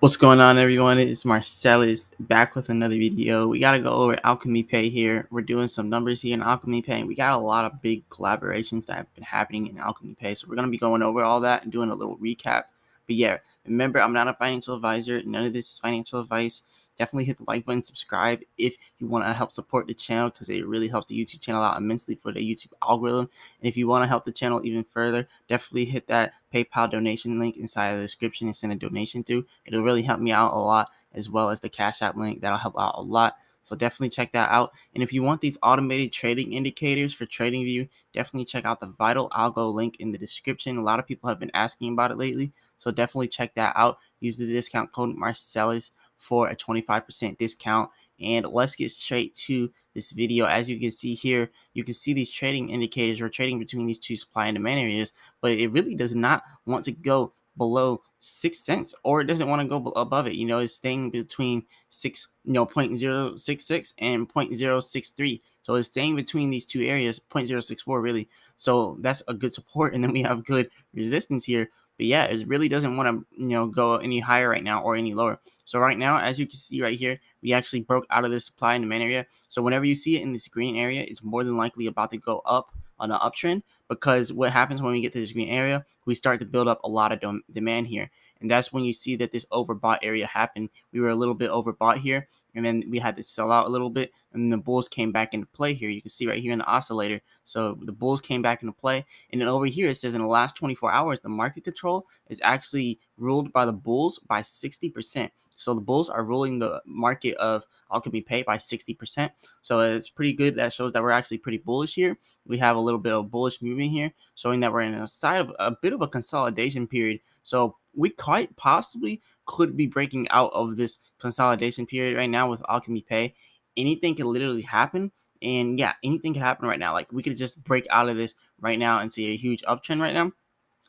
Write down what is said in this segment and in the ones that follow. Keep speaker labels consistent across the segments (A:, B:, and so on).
A: What's going on, everyone? It's Marsellis back with another video. We got to go over Alchemy Pay here. We're doing some numbers here in Alchemy Pay, and we got a lot of big collaborations that have been happening in Alchemy Pay. So we're going to be going over all that and doing a little recap. But yeah, remember, I'm not a financial advisor. None of this is financial advice. Definitely hit the like button, subscribe if you want to help support the channel, because it really helps the YouTube channel out immensely for the YouTube algorithm. And if you want to help the channel even further, definitely hit that PayPal donation link inside of the description and send a donation through. It'll really help me out a lot, as well as the Cash App link. That'll help out a lot. So definitely check that out. And if you want these automated trading indicators for TradingView, definitely check out the Vital Algo link in the description. A lot of people have been asking about it lately, so definitely check that out. Use the discount code Marsellis for a 25% discount. And let's get straight to this video. As you can see here, you can see these trading indicators. We're trading between these two supply and demand areas, but it really does not want to go below 6 cents, or it doesn't want to go above it. It's staying between 0.066 and 0.063. So it's staying between these two areas, 0.064 really. So that's a good support, and then we have good resistance here. But yeah, it really doesn't want to go any higher right now or any lower. So right now, as you can see right here, we actually broke out of the supply and demand area. So whenever you see it in this green area, it's more than likely about to go up on an uptrend, because what happens when we get to this green area, we start to build up a lot of demand here. And that's when you see that this overbought area happened. We were a little bit overbought here, and then we had to sell out a little bit, and then the bulls came back into play here. You can see right here in the oscillator. So the bulls came back into play, and then over here it says in the last 24 hours, the market control is actually ruled by the bulls by 60%. So the bulls are ruling the market of Alchemy Pay by 60%. So it's pretty good. That shows that we're actually pretty bullish here. We have a little bit of bullish movement here, showing that we're in a side of a bit of a consolidation period. So we quite possibly could be breaking out of this consolidation period right now with Alchemy Pay. Anything can literally happen. And yeah, anything can happen right now. Like, we could just break out of this right now and see a huge uptrend right now.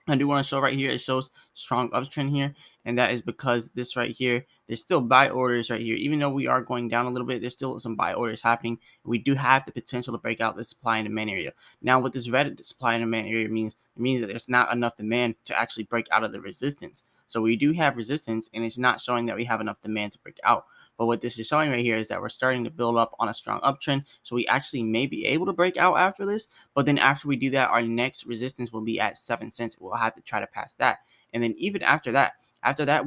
A: I do want to show right here, it shows strong uptrend here, and that is because this right here, there's still buy orders right here. Even though we are going down a little bit, there's still some buy orders happening. We do have the potential to break out the supply and demand area. Now, what this red supply and demand area means, it means that there's not enough demand to actually break out of the resistance. So we do have resistance, and it's not showing that we have enough demand to break out. But what this is showing right here is that we're starting to build up on a strong uptrend. So we actually may be able to break out after this. But then after we do that, our next resistance will be at 7 cents. We'll have to try to pass that. And then even after that,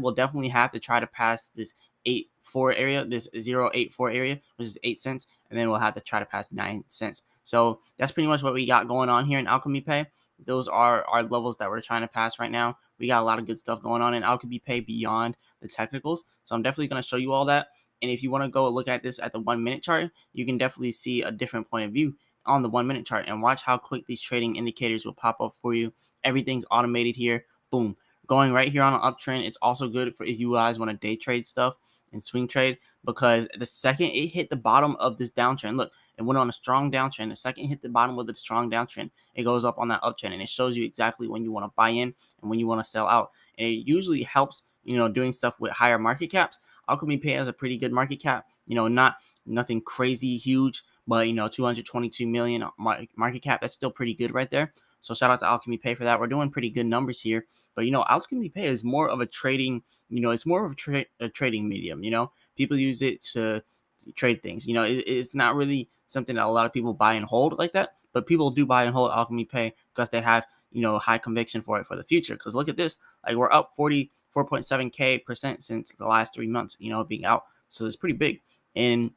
A: we'll definitely have to try to pass this 8.4 area, this 0.84 area, which is 8 cents. And then we'll have to try to pass 9 cents. So that's pretty much what we got going on here in Alchemy Pay. Those are our levels that we're trying to pass right now. We got a lot of good stuff going on in Alchemy Pay beyond the technicals. So I'm definitely going to show you all that. And if you want to go look at this at the 1 minute chart, you can definitely see a different point of view on the 1 minute chart, and watch how quick these trading indicators will pop up for you. Everything's automated here. Boom. Going right here on an uptrend. It's also good for if you guys want to day trade stuff and swing trade, because the second it hit the bottom of this downtrend, look, it went on a strong downtrend. The second it hit the bottom of the strong downtrend, it goes up on that uptrend, and it shows you exactly when you want to buy in and when you want to sell out. And it usually helps, doing stuff with higher market caps. Alchemy Pay has a pretty good market cap, nothing crazy huge, but 222 million market cap. That's still pretty good right there. So shout out to Alchemy Pay for that. We're doing pretty good numbers here. But Alchemy Pay is more of a trading, it's more of a trading medium. People use it to trade things. It's not really something that a lot of people buy and hold like that, but people do buy and hold Alchemy Pay because they have high conviction for it for the future. Because look at this, like, we're up 44.7% since the last 3 months, being out. So it's pretty big. And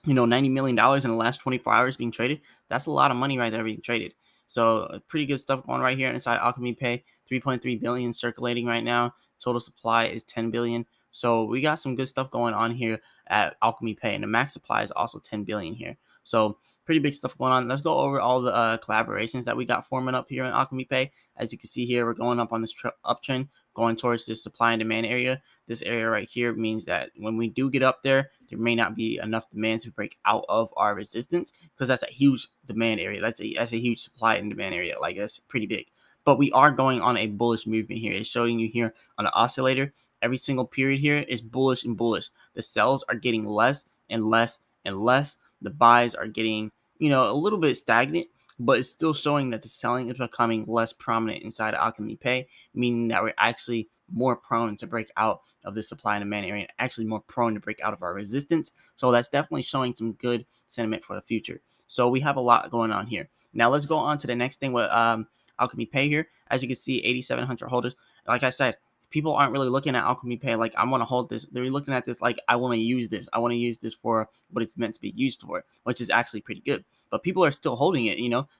A: $90 million in the last 24 hours being traded. That's a lot of money right there being traded. So pretty good stuff going right here inside Alchemy Pay. 3.3 billion circulating right now. Total supply is 10 billion. So we got some good stuff going on here at Alchemy Pay, and the max supply is also 10 billion here. So pretty big stuff going on. Let's go over all the collaborations that we got forming up here in Alchemy Pay. As you can see here, we're going up on this uptrend, going towards this supply and demand area. This area right here means that when we do get up there, there may not be enough demand to break out of our resistance, because that's a huge demand area. That's a huge supply and demand area. Like, that's pretty big. But we are going on a bullish movement here. It's showing you here on the oscillator. Every single period here is bullish and bullish. The sells are getting less and less and less. The buys are getting, a little bit stagnant, but it's still showing that the selling is becoming less prominent inside of Alchemy Pay, meaning that we're actually more prone to break out of the supply and demand area, and actually more prone to break out of our resistance. So that's definitely showing some good sentiment for the future. So we have a lot going on here. Now let's go on to the next thing with Alchemy Pay here. As you can see, 8,700 holders. Like I said, people aren't really looking at Alchemy Pay like I want to hold this. They're looking at this like I want to use this. I want to use this for what it's meant to be used for, which is actually pretty good. But people are still holding it,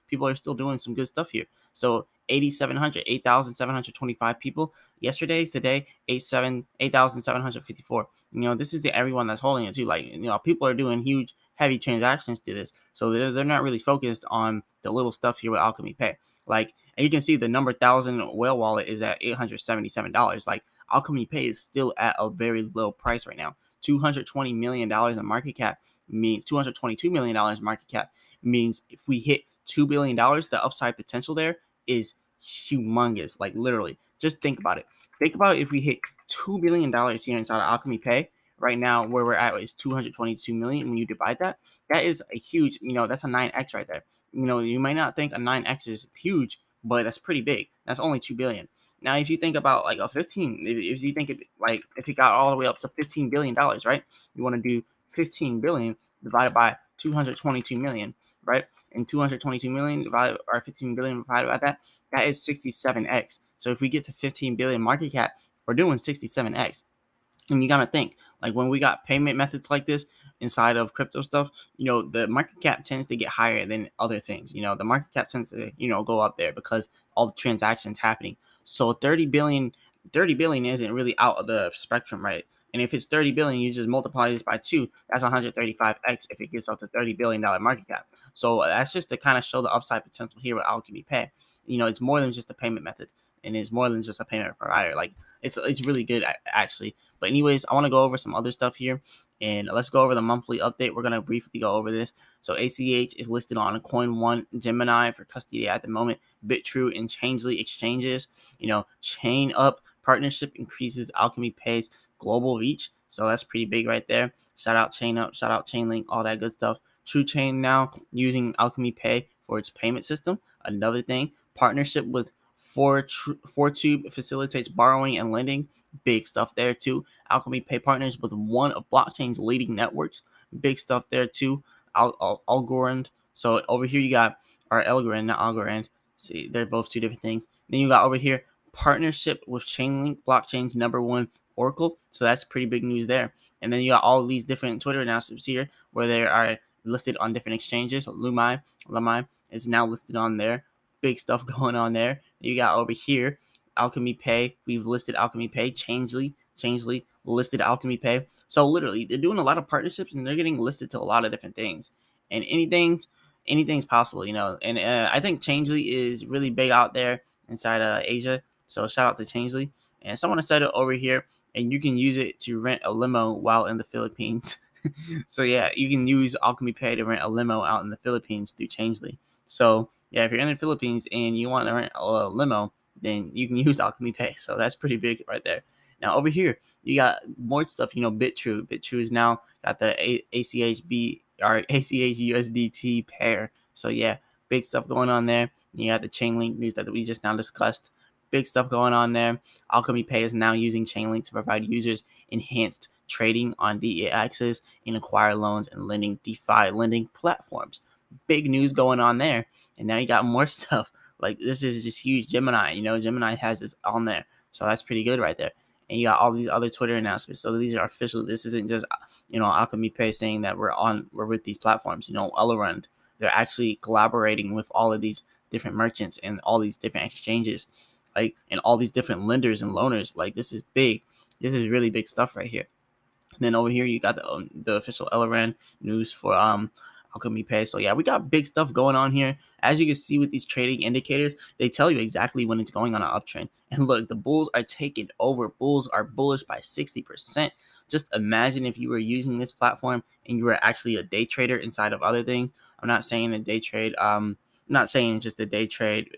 A: people are still doing some good stuff here. So 8,725 people yesterday. Today 8,754. This is the everyone that's holding it too. Like, people are doing huge heavy transactions to this, so they're not really focused on the little stuff here with Alchemy Pay. Like, and you can see the number 1,000 whale wallet is at $877. Like, Alchemy Pay is still at a very low price right now. $220 million in market cap means $222 million market cap means if we hit $2 billion, the upside potential there is humongous. Like, literally, just think about it. Think about if we hit $2 billion here inside of Alchemy Pay. Right now, where we're at is 222 million. When you divide that, that is a huge, that's a 9x right there. You might not think a 9x is huge, but that's pretty big. That's only 2 billion. Now, if you think about like a 15, if you think if it got all the way up to $15 billion, right? You want to do 15 billion divided by 222 million, right? And 222 million divided or 15 billion divided by that is 67x. So if we get to 15 billion market cap, we're doing 67x. And you gotta think, like, when we got payment methods like this inside of crypto stuff, the market cap tends to get higher than other things. The market cap tends to, go up there because all the transactions happening. So 30 billion isn't really out of the spectrum, right? And if it's 30 billion, you just multiply this by 2, that's 135x if it gets up to $30 billion market cap. So that's just to kind of show the upside potential here with Alchemy Pay. It's more than just a payment method, and it's more than just a payment provider. Like, it's really good actually. But anyways, I want to go over some other stuff here, and let's go over the monthly update. We're gonna briefly go over this. So ACH is listed on Coin One, Gemini for custody at the moment, BitTrue and Changely exchanges. Chain Up partnership increases Alchemy Pay's global reach, so that's pretty big right there. Shout out Chain Up, shout out Chainlink, all that good stuff. True Chain now using Alchemy Pay for its payment system. Another thing, partnership with Fortube facilitates borrowing and lending. Big stuff there too. Alchemy Pay partners with one of blockchain's leading networks. Big stuff there too. Algorand. So over here you got our Algorand, not Algorand. See, they're both two different things. Then you got over here partnership with Chainlink, blockchain's #1 Oracle. So that's pretty big news there. And then you got all these different Twitter announcements here where they are listed on different exchanges. Lumai is now listed on there. Big stuff going on there. You got over here Alchemy Pay. We've listed Alchemy Pay. Changely listed Alchemy Pay. So literally, they're doing a lot of partnerships and they're getting listed to a lot of different things. And anything's possible, And I think Changely is really big out there inside Asia. So shout out to Changely. And someone said it over here, and you can use it to rent a limo while in the Philippines. So yeah, you can use Alchemy Pay to rent a limo out in the Philippines through Changely. So yeah, if you're in the Philippines and you want to rent a limo, then you can use Alchemy Pay. So that's pretty big right there. Now over here, you got more stuff. BitTrue. BitTrue is now got the ACHB or ACH USDT pair. So yeah, big stuff going on there. You got the Chainlink news that we just now discussed. Big stuff going on there. Alchemy Pay is now using Chainlink to provide users enhanced trading on DEXs and acquire loans and lending DeFi lending platforms. Big news going on there. And now you got more stuff. Like, this is just huge. Gemini, Gemini has this on there. So that's pretty good right there. And you got all these other Twitter announcements. So these are official. This isn't just, Alchemy Pay saying that we're with these platforms. Elrond, they're actually collaborating with all of these different merchants and all these different exchanges, like, and all these different lenders and loaners. Like, this is big. This is really big stuff right here. And then over here you got the official Elrond news for Alchemy Pay. So yeah, we got big stuff going on here. As you can see with these trading indicators, they tell you exactly when it's going on an uptrend. And look, the bulls are taking over. Bulls are bullish by 60%. Just imagine if you were using this platform and you were actually a day trader inside of other things. I'm not saying a day trade. I'm not saying just a day trade,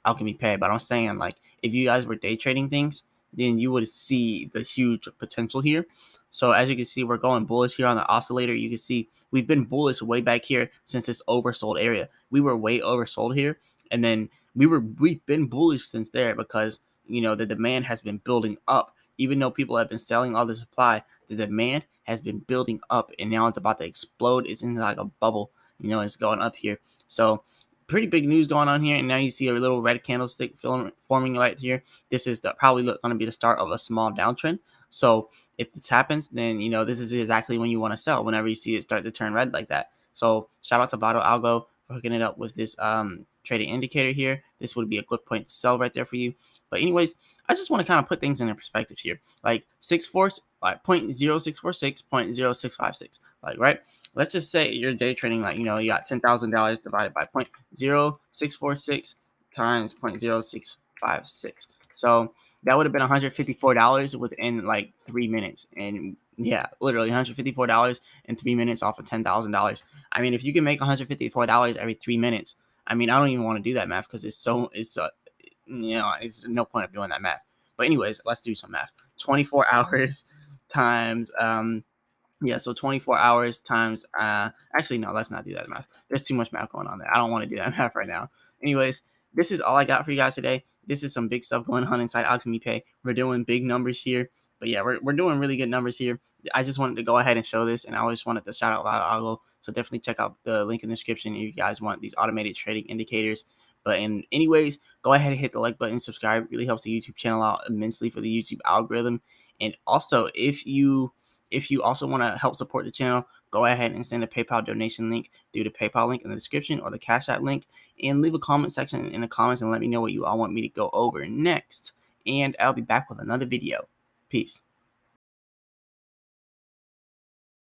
A: Alchemy Pay, but I'm saying, like, if you guys were day trading things, then you would see the huge potential here. So as you can see, we're going bullish here on the oscillator. You can see we've been bullish way back here since this oversold area. We were way oversold here, and then we've been bullish since there because the demand has been building up. Even though people have been selling all the supply, the demand has been building up, and now it's about to explode. It's in like a bubble. It's going up here. So pretty big news going on here, and now you see a little red candlestick forming right here. This is probably going to be the start of a small downtrend. So if this happens, then this is exactly when you want to sell, whenever you see it start to turn red like that. So shout out to Bottle Algo for hooking it up with this trading indicator here. This would be a good point to sell right there for you. But anyways, I just want to kind of put things in perspective here. Like 0.0646, 0.0656. Like, right? Let's just say you're day trading, like, you got $10,000 divided by 0.0646 times 0.0656. So that would have been $154 within like 3 minutes. And yeah, literally $154 in 3 minutes off of $10,000. I mean, if you can make $154 every 3 minutes, I mean, I don't even want to do that math because it's no point of doing that math. But anyways, let's do some math. 24 hours times so 24 hours times actually no, let's not do that math. There's too much math going on there. I don't want to do that math right now. Anyways, this is all I got for you guys today. This is some big stuff going on inside Alchemy Pay. We're doing big numbers here. But yeah, we're doing really good numbers here. I just wanted to go ahead and show this, and I always wanted to shout out Algo. So definitely check out the link in the description if you guys want these automated trading indicators. But anyways, go ahead and hit the like button, subscribe. It really helps the YouTube channel out immensely for the YouTube algorithm. And also, if you also want to help support the channel, go ahead and send a PayPal donation link through the PayPal link in the description or the Cash App link, and leave a comment section in the comments and let me know what you all want me to go over next. And I'll be back with another video. Peace.